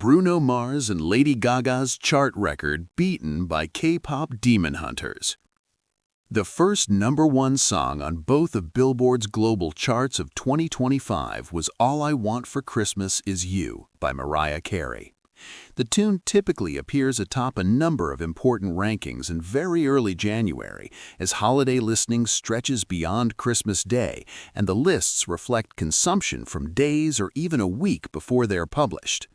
Bruno Mars and Lady Gaga's chart record beaten by K-pop demon hunters. The first #1 song on both of Billboard's global charts of 2025 was All I Want for Christmas Is You by Mariah Carey. The tune typically appears atop a number of important rankings in very early January as holiday listening stretches beyond Christmas Day and the lists reflect consumption from days or even a week before they are published.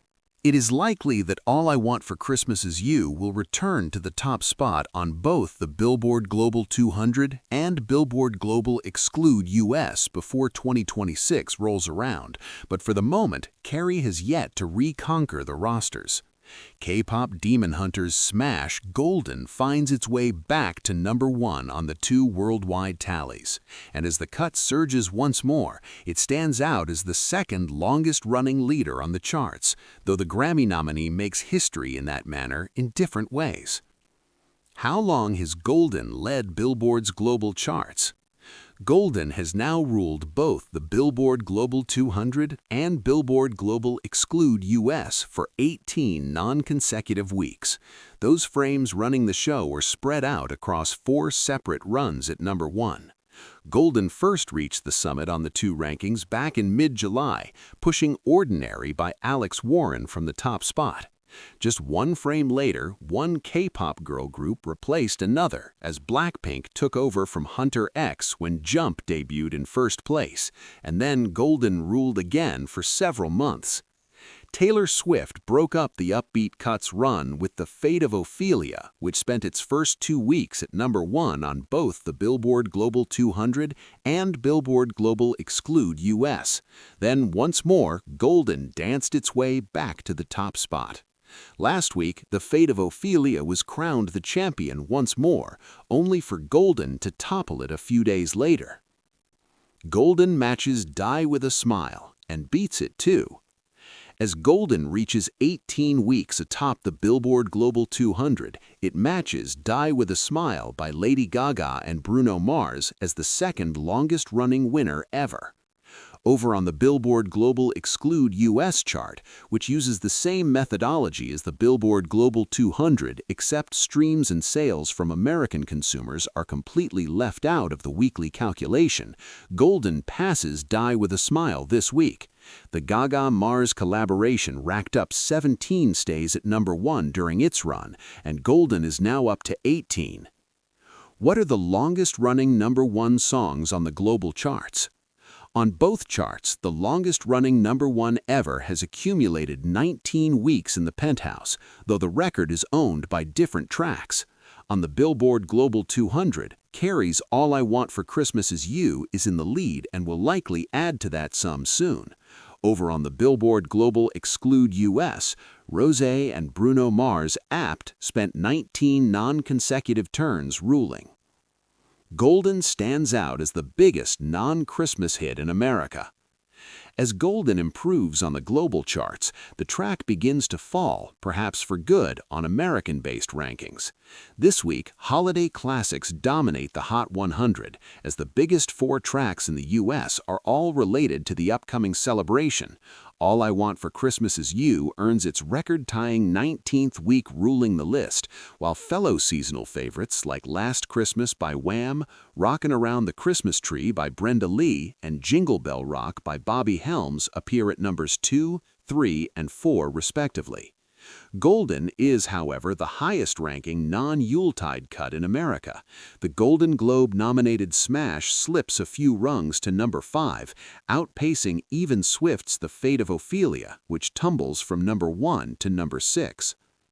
It is likely that All I Want for Christmas Is You will return to the top spot on both the Billboard Global 200 and Billboard Global Exclude US before 2026 rolls around, but for the moment, Carey has yet to reconquer the rosters. K-pop demon hunters' smash Golden finds its way back to #1 on the two worldwide tallies, and as the cut surges once more, it stands out as the second longest-running leader on the charts, though the Grammy nominee makes history in that manner in different ways. How long has Golden led Billboard's global charts? Golden has now ruled both the Billboard Global 200 and Billboard Global Exclude US for 18 non-consecutive weeks. Those frames running the show were spread out across 4 separate runs at #1. Golden first reached the summit on the two rankings back in mid-July, pushing Ordinary by Alex Warren from the top spot. Just one frame later, one K-pop girl group replaced another as Blackpink took over from Hunter X when Jump debuted in first place, and then Golden ruled again for several months. Taylor Swift broke up the upbeat cut's run with The Fate of Ophelia, which spent its first 2 weeks at #1 on both the Billboard Global 200 and Billboard Global Exclude US. Then once more, Golden danced its way back to the top spot. Last week, The Fate of Ophelia was crowned the champion once more, only for Golden to topple it a few days later. Golden matches Die with a Smile, and beats it too. As Golden reaches 18 weeks atop the Billboard Global 200, it matches Die with a Smile by Lady Gaga and Bruno Mars as the second longest-running winner ever. Over on the Billboard Global Exclude US chart, which uses the same methodology as the Billboard Global 200 except streams and sales from American consumers are completely left out of the weekly calculation, Golden passes Die with a Smile this week. The Gaga-Mars collaboration racked up 17 stays at #1 during its run, and Golden is now up to 18. What are the longest-running #1 songs on the global charts? On both charts, the longest-running #1 ever has accumulated 19 weeks in the penthouse, though the record is owned by different tracks. On the Billboard Global 200, Carey's All I Want for Christmas Is You is in the lead and will likely add to that sum soon. Over on the Billboard Global Exclude US, Rosé and Bruno Mars' Apt spent 19 non-consecutive turns ruling. Golden stands out as the biggest non-Christmas hit in America. As Golden improves on the global charts, the track begins to fall, perhaps for good, on American-based rankings. This week, holiday classics dominate the Hot 100, as the biggest 4 tracks in the US are all related to the upcoming celebration. All I Want for Christmas Is You earns its record-tying 19th week ruling the list, while fellow seasonal favorites like Last Christmas by Wham, Rockin' Around the Christmas Tree by Brenda Lee, and Jingle Bell Rock by Bobby Helms appear at numbers 2, 3, and 4 respectively. Golden is, however, the highest-ranking non-Yuletide cut in America. The Golden Globe-nominated smash slips a few rungs to #5, outpacing even Swift's The Fate of Ophelia, which tumbles from #1 to #6.